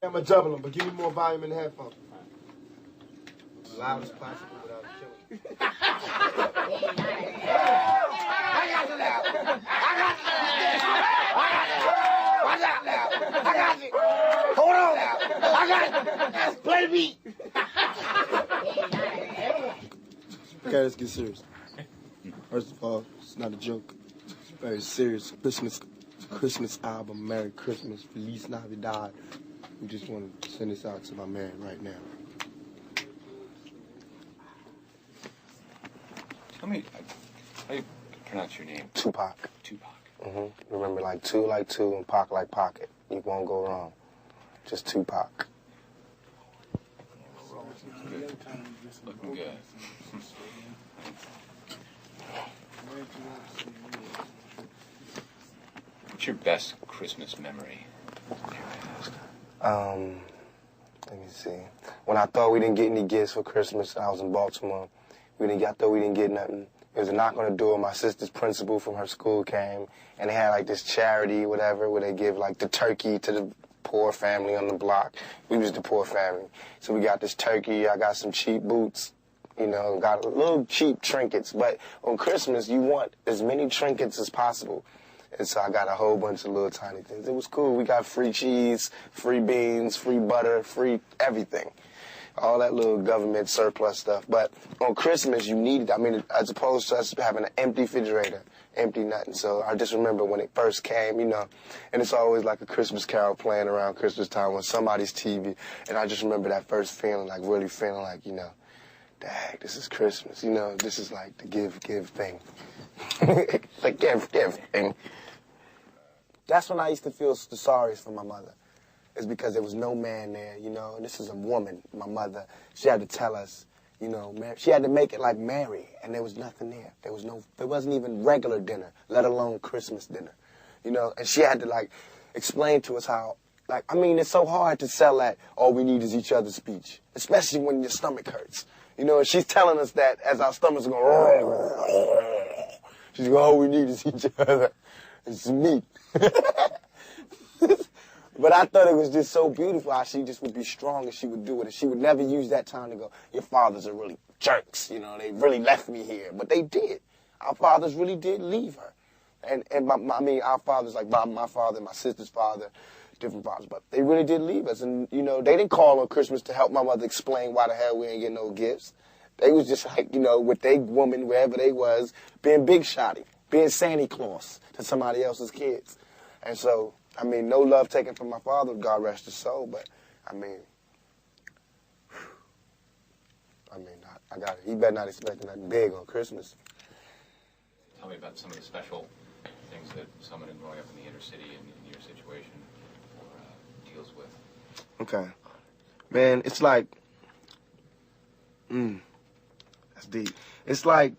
I'm gonna double them, but give me more volume in the headphones. Loud as possible without killing. I got it now. I got it. Hold on now. I got it. Play the beat. Okay, let's get serious. First of all, it's not a joke. It's very serious. Christmas album, Merry Christmas, Feliz Navidad. We just want to send this out to my man right now. Tell me, how do you pronounce your name? Tupac. Tupac. Remember, like two, and Pac like pocket. You won't go wrong. Just Tupac. Good. Looking good. What's your best Christmas memory? Let me see. When I thought we didn't get any gifts for Christmas, I was in Baltimore. I thought we didn't get nothing. There was a knock on the door. My sister's principal from her school came, and they had like this charity, whatever, where they give like the turkey to the poor family on the block. We was the poor family. So we got this turkey. I got some cheap boots, got a little cheap trinkets. But on Christmas, you want as many trinkets as possible. And so I got a whole bunch of little tiny things. It was cool. We got free cheese, free beans, free butter, free everything. All that little government surplus stuff. But on Christmas, you need it. As opposed to us having an empty refrigerator, empty nothing. So I just remember when it first came, and it's always like a Christmas carol playing around Christmas time on somebody's TV. And I just remember that first feeling, like really feeling like, dang, this is Christmas. This is like the give thing. The give thing. That's when I used to feel the sorriest for my mother. It's because there was no man there, and this is a woman, my mother. She had to tell us, she had to make it like Mary, and there was nothing there. There wasn't even regular dinner, let alone Christmas dinner, and she had to, explain to us how, it's so hard to sell that all we need is each other's speech, especially when your stomach hurts, and she's telling us that as our stomachs are going, she's going, all we need is each other. It's meat. But I thought it was just so beautiful how she just would be strong and she would do it. And she would never use that time to go, your fathers are really jerks, they really left me here. But they did. Our fathers really did leave her. And our fathers, like my father and my sister's father, different fathers, but they really did leave us. And, they didn't call on Christmas to help my mother explain why the hell we ain't getting no gifts. They was just like, with their woman, wherever they was, being big shotty, being Santa Claus to somebody else's kids. And so, no love taken from my father, God rest his soul, but, I got it. He better not expect nothing big on Christmas. Tell me about some of the special things that someone growing up in the inner city in your situation deals with. Okay. Man, it's like, that's deep. It's like,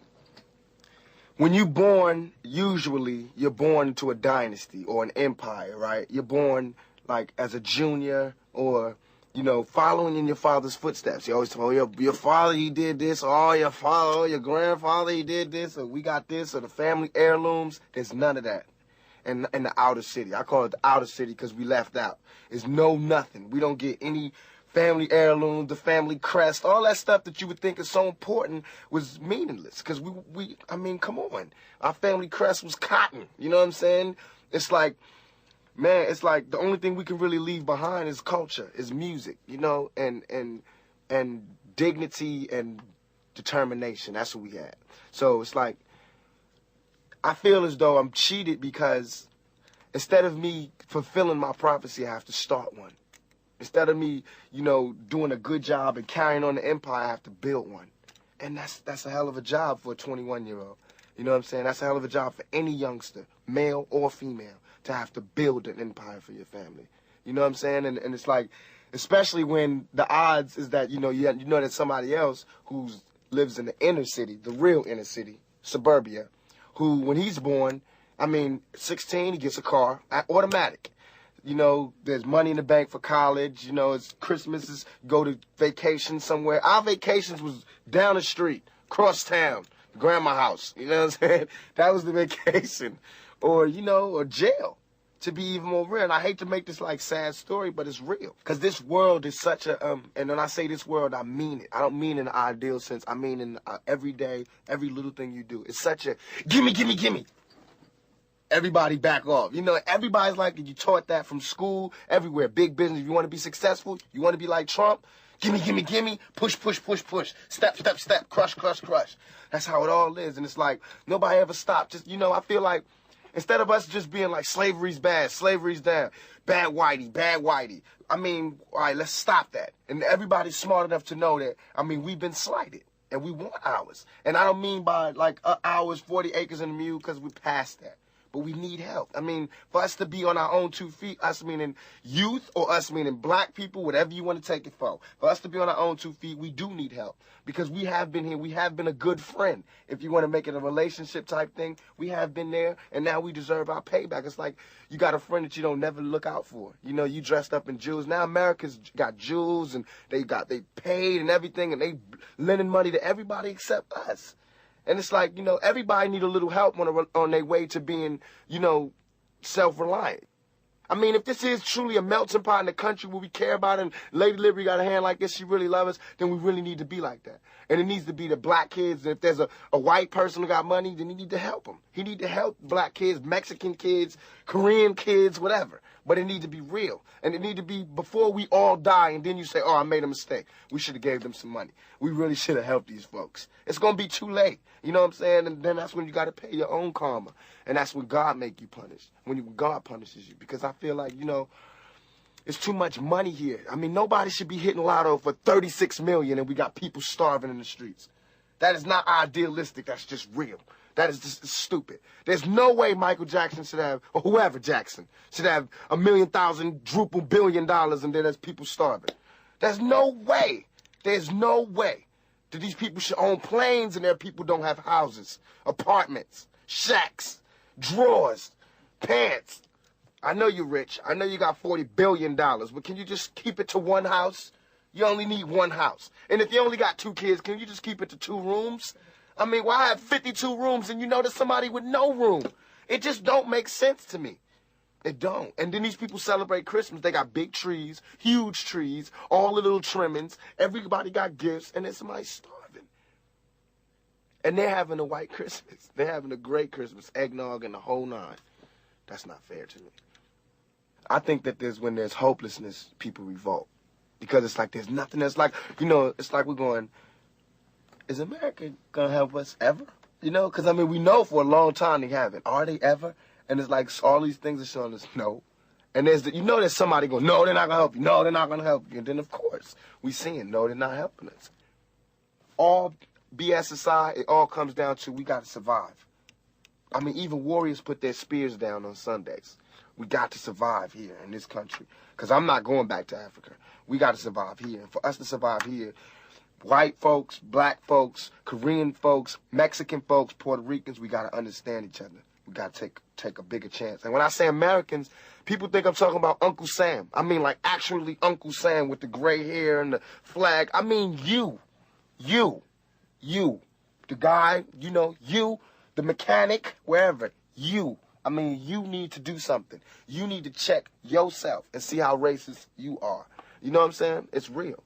when you're born, usually you're born into a dynasty or an empire, right? You're born like as a junior or, following in your father's footsteps. You always tell your father, he did this, or your grandfather, he did this, or we got this, or the family heirlooms. There's none of that in the outer city. I call it the outer city because we left out. It's nothing. We don't get any family heirloom, the family crest, all that stuff that you would think is so important was meaningless. Because come on. Our family crest was cotton. You know what I'm saying? It's like, man, it's like the only thing we can really leave behind is culture, is music, and dignity and determination. That's what we had. So it's like, I feel as though I'm cheated because instead of me fulfilling my prophecy, I have to start one. Instead of me, doing a good job and carrying on the empire, I have to build one. And that's a hell of a job for a 21-year-old. You know what I'm saying? That's a hell of a job for any youngster, male or female, to have to build an empire for your family. You know what I'm saying? And it's like, especially when the odds is that, you know that somebody else who lives in the inner city, the real inner city, suburbia, who, when he's born, 16, he gets a car, automatic. There's money in the bank for college. It's Christmas, go to vacation somewhere. Our vacations was down the street, cross town, grandma's house. You know what I'm saying? That was the vacation. Or, or jail. to be even more real. And I hate to make this like sad story, but it's real. Because this world is such a, and when I say this world, I mean it. I don't mean in an ideal sense. I mean in every day, every little thing you do. It's such a, gimme, gimme, gimme. Everybody back off. You know, everybody's like, you taught that from school, everywhere. Big business. If you want to be successful, you want to be like Trump, gimme, gimme, gimme, push, push, push, push, step, step, step, crush, crush, crush. That's how it all is. And it's like, nobody ever stopped. Just, you know, I feel like, instead of us just being like, slavery's bad, slavery's down, bad whitey, bad whitey. I mean, all right, let's stop that. And everybody's smart enough to know that, I mean, we've been slighted. And we want ours. And I don't mean by like ours, 40 acres and a mule, because we're past that. But we need help. I mean, for us to be on our own 2 feet, us meaning youth or us meaning black people, whatever you want to take it for us to be on our own 2 feet, we do need help. Because we have been here. We have been a good friend. If you want to make it a relationship type thing, we have been there. And now we deserve our payback. It's like you got a friend that you don't never look out for. You know, you dressed up in jewels. Now America's got jewels and they paid and everything. And they lending money to everybody except us. And it's like, you know, everybody need a little help on their way to being, you know, self-reliant. I mean, if this is truly a melting pot in the country where we care about it and Lady Liberty got a hand like this, she really loves us, then we really need to be like that. And it needs to be the black kids. And if there's a white person who got money, then you need to help them. He need to help black kids, Mexican kids, Korean kids, whatever. But it need to be real. And it need to be before we all die and then you say, oh, I made a mistake. We should have gave them some money. We really should have helped these folks. It's going to be too late. You know what I'm saying? And then that's when you got to pay your own karma. And that's when God make you punish. When God punishes you. Because I feel like, you know, it's too much money here. I mean, nobody should be hitting lotto for $36 million and we got people starving in the streets. That is not idealistic. That's just real. That is just stupid. There's no way Michael Jackson should have, or whoever Jackson, should have $1 million, $1 billion, and then there's people starving. There's no way. There's no way that these people should own planes and their people don't have houses, apartments, shacks, drawers, pants. I know you're rich. I know you got $40 billion, but can you just keep it to one house? You only need one house. And if you only got 2 kids, can you just keep it to 2 rooms? I mean, why have 52 rooms and you know there's somebody with no room? It just don't make sense to me. It don't. And then these people celebrate Christmas. They got big trees, huge trees, all the little trimmings. Everybody got gifts, and then somebody's starving. And they're having a white Christmas. They're having a great Christmas, eggnog and the whole 9. That's not fair to me. I think that when there's hopelessness, people revolt. Because it's like there's nothing that's like, you know, it's like we're going, is America going to help us ever? You know, because, I mean, we know for a long time they haven't. Are they ever? And it's like all these things are showing us no. And you know there's somebody going, no, they're not going to help you. No, they're not going to help you. And then, of course, we seeing, no, they're not helping us. All BS aside, it all comes down to we got to survive. I mean, even warriors put their spears down on Sundays. We got to survive here in this country. Because I'm not going back to Africa. We got to survive here. And for us to survive here, white folks, black folks, Korean folks, Mexican folks, Puerto Ricans, we got to understand each other. We got to take a bigger chance. And when I say Americans, people think I'm talking about Uncle Sam. I mean, like, actually Uncle Sam with the gray hair and the flag. I mean, you. The guy, you know, you, the mechanic, wherever, you. I mean, you need to do something. You need to check yourself and see how racist you are. You know what I'm saying? It's real.